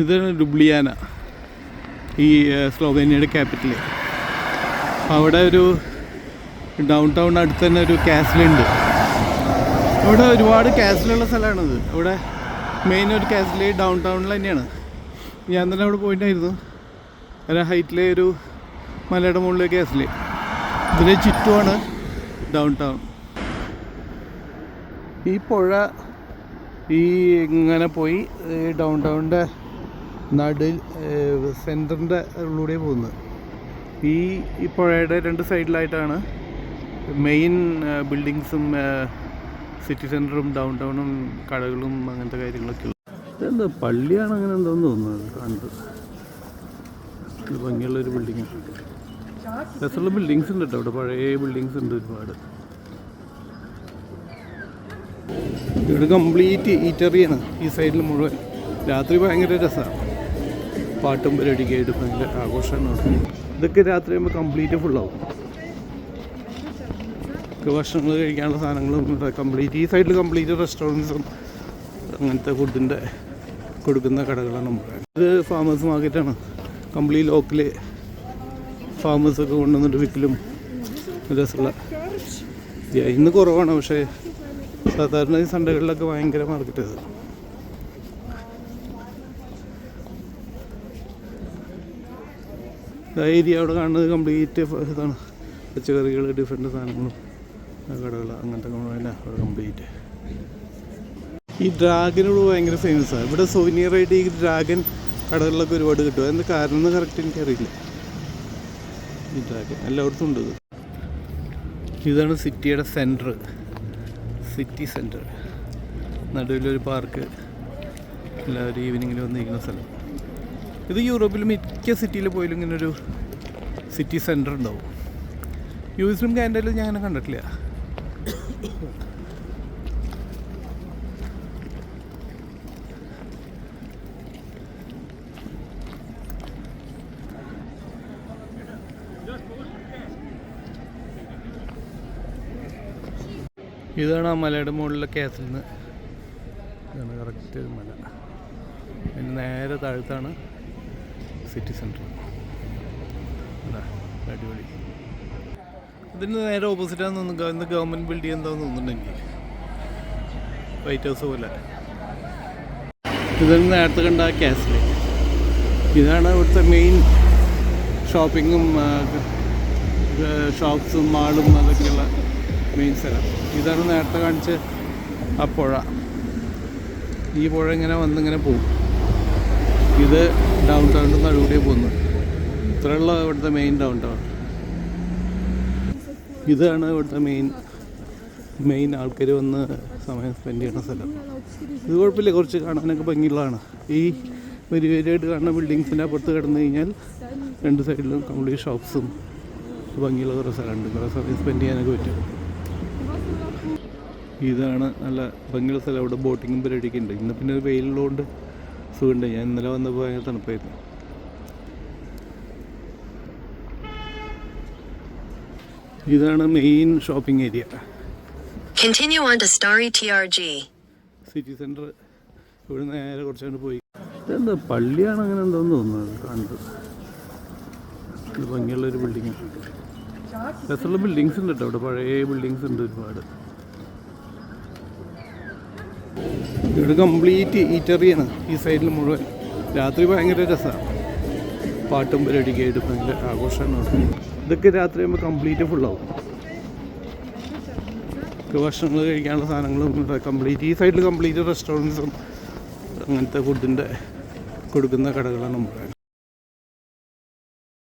ഇതാണ് ലുബ്ലിയാന, ഈ സ്ലോവേനിയയുടെ ക്യാപിറ്റൽ. അവിടെ ഒരു ഡൗൺ ടൗൺ അടുത്ത് തന്നെ ഒരു കാസിലുണ്ട്. ഇവിടെ ഒരുപാട് കാസിലുള്ള സ്ഥലമാണിത്. ഇവിടെ മെയിൻ ഒരു കാസിൽ ഡൗൺ ടൗണിൽ തന്നെയാണ്. ഞാൻ തന്നെ അവിടെ പോയിട്ടായിരുന്നു. ഒരു ഹൈറ്റിലെ ഒരു മലയുടെ മുകളിലെ കാസിൽ. ഇതിന് ചുറ്റുമാണ് ഡൗൺ ടൗൺ. ഈ പുഴ ഈ ഇങ്ങനെ പോയി ഡൗൺ ടൗണിൻ്റെ സെൻറ്ററിൻ്റെ ഉള്ളിലൂടെ പോകുന്നത്. ഈ പുഴയുടെ രണ്ട് സൈഡിലായിട്ടാണ് മെയിൻ ബിൽഡിങ്സും സിറ്റി സെൻറ്ററും ഡൗൺ ടൗണും കടകളും അങ്ങനത്തെ കാര്യങ്ങളൊക്കെ ഉള്ളത്. ഇതെന്താ പള്ളിയാണ് അങ്ങനെ എന്തോന്ന് തോന്നുന്നത് കണ്ടത്. ഇത് ഭംഗിയുള്ളൊരു ബിൽഡിങ്ങാണ്. രസമുള്ള ബിൽഡിങ്സ് ഉണ്ട് കേട്ടോ. ഇവിടെ പഴയ ബിൽഡിങ്സ് ഉണ്ട് ഒരുപാട്. ഇവിടെ കംപ്ലീറ്റ് ഈറ്ററിയാണ് ഈ സൈഡിൽ മുഴുവൻ. രാത്രി ഭയങ്കര രസമാണ്. പാട്ടും പരിപാടിയൊക്കെ ആയിട്ട് ഭയങ്കര ആഘോഷമാണ്. ഇതൊക്കെ രാത്രി ആകുമ്പോൾ കംപ്ലീറ്റ് ഫുള്ളാവും. ഭക്ഷണങ്ങൾ കഴിക്കാനുള്ള സാധനങ്ങളും കംപ്ലീറ്റ് ഈ സൈഡിൽ കംപ്ലീറ്റ് റെസ്റ്റോറൻറ്റ്സും അങ്ങനത്തെ ഫുഡിൻ്റെ കൊടുക്കുന്ന കടകളാണ് നമുക്ക്. ഇത് ഫാമേഴ്സ് മാർക്കറ്റാണ്. കംപ്ലീറ്റ് ലോക്കൽ ഫാമേഴ്സൊക്കെ കൊണ്ടുവന്നിട്ട് വിൽക്കലും രസമുള്ള. ഇന്ന് കുറവാണ്, പക്ഷേ സാധാരണ ഈ സൺഡേകളിലൊക്കെ ഭയങ്കര മാർക്കറ്റ് അത്. ഏരിയ അവിടെ കാണുന്നത് കംപ്ലീറ്റ് ഇതാണ്. പച്ചക്കറികൾ, ഡിഫറെൻറ്റ് സാധനങ്ങളും കടകൾ അങ്ങനത്തെ തന്നെ അവിടെ കംപ്ലീറ്റ്. ഈ ഡ്രാഗനോട് ഭയങ്കര ഫേമസാണ്. ഇവിടെ സോനിയറായിട്ട് ഈ ഡ്രാഗൻ കടകളിലൊക്കെ ഒരുപാട് കിട്ടും. അതിൻ്റെ കാരണം എന്ന് കറക്റ്റ് എനിക്കറിയില്ല. ഈ ഡ്രാഗൻ എല്ലായിടത്തും ഉണ്ട്. ഇതാണ് സിറ്റിയുടെ സെൻറ്റർ, സിറ്റി സെൻറ്റർ. നടുവിലൊരു പാർക്ക്, എല്ലാവരും ഈവനിങ്ങിൽ വന്നിരിക്കുന്ന സ്ഥലം. ഇത് യൂറോപ്പിൽ മിക്ക സിറ്റിയിൽ പോയാലും ഇങ്ങനൊരു സിറ്റി സെൻറ്റർ ഉണ്ടാവും. യുഎസിലും കാനഡയിലും ഞാൻ അങ്ങനെ കണ്ടിട്ടില്ല. ഇതാണ് ആ മലയുടെ മുകളിലെ കാസിൽ നിന്ന്. ഇതാണ് കറക്റ്റ് മല. അതിന് നേരെ താഴത്താണ് സിറ്റി സെൻറ്റർ. അടിപൊളി. ഇതിന് നേരെ ഓപ്പോസിറ്റാന്ന് തോന്നുന്നു. ഇന്ന് ഗവൺമെൻറ് ബിൽഡിംഗ് എന്താണെന്ന് തോന്നുന്നുണ്ടെങ്കിൽ വൈറ്റ് ഹൗസ് പോലെ. ഇതാണ് നേരത്തെ കണ്ട കാസിൽ. ഇതാണ് ഇവിടുത്തെ മെയിൻ ഷോപ്പിങ്ങും ഷോപ്സും മാളും അതൊക്കെയുള്ള മെയിൻ സ്ഥലം. ഇതാണ് നേരത്തെ കാണിച്ച് ആ പുഴ. ഈ പുഴ ഇങ്ങനെ വന്നിങ്ങനെ പോകും. ഇത് ഡൗൺ ടൗണിൻ്റെ നടുവിലേ പോകുന്നത്. ഇത്രയുള്ള ഇവിടുത്തെ മെയിൻ ഡൗൺ ടൗൺ. ഇതാണ് ഇവിടുത്തെ മെയിൻ ആൾക്കാർ വന്ന് സമയം സ്പെൻഡ് ചെയ്യുന്ന സ്ഥലം. ഇത് കുഴപ്പമില്ല, കുറച്ച് കാണാനൊക്കെ ഭംഗിയുള്ളതാണ്. ഈ വരിയായിട്ട് കാണുന്ന ബിൽഡിങ്സിൻ്റെ അപ്പുറത്ത് കിടന്നു കഴിഞ്ഞാൽ രണ്ട് സൈഡിലും കംപ്ലീറ്റ് ഷോപ്സും ഭംഗിയുള്ള കുറേ സ്ഥലമുണ്ട്. കുറേ സമയം സ്പെൻഡ് ചെയ്യാനൊക്കെ പറ്റും. ഇതാണ് നല്ല ഭംഗിയുള്ള സ്ഥലം. അവിടെ ബോട്ടിങ്ങും പരിപാടിയൊക്കെ ഉണ്ട്. ഇന്ന് പിന്നെ വെയിലുള്ളതുകൊണ്ട് സുഖമുണ്ട്. ഞാൻ ഇന്നലെ വന്നപ്പോൾ ഭയങ്കര തണുപ്പായിരുന്നു. ഇതാണ് main shopping area. City centre. ഇവിടെ നേരെ കുറച്ചുകൊണ്ട് പോയി. ഇതെന്താ പള്ളിയാണ് അങ്ങനെ എന്തോന്ന് തോന്നുന്നത് കണ്ടത്. ഇത് ഭംഗിയുള്ളൊരു ബിൽഡിങ്ങാണ്. രസമുള്ള ബിൽഡിങ്സ് ഉണ്ട് കേട്ടോ. അവിടെ പഴയ ബിൽഡിങ്സ് ഉണ്ട് ഒരുപാട്. ഇവിടെ കംപ്ലീറ്റ് ഈറ്ററിയാണ് ഈ സൈഡിൽ മുഴുവൻ. രാത്രി ഭയങ്കര രസമാണ്. പാട്ടും പരിപാടിയൊക്കെ ആയിട്ട് ഭയങ്കര ആഘോഷമാണ്. ഇതൊക്കെ രാത്രി ആകുമ്പോൾ കംപ്ലീറ്റ് ഫുള്ളാവും. ഭക്ഷണങ്ങൾ കഴിക്കാനുള്ള സാധനങ്ങളും കംപ്ലീറ്റ് ഈ സൈഡിൽ കംപ്ലീറ്റ് റെസ്റ്റോറൻറ്റ്സും അങ്ങനത്തെ ഫുഡിൻ്റെ കൊടുക്കുന്ന കടകളാണ് നമുക്ക്.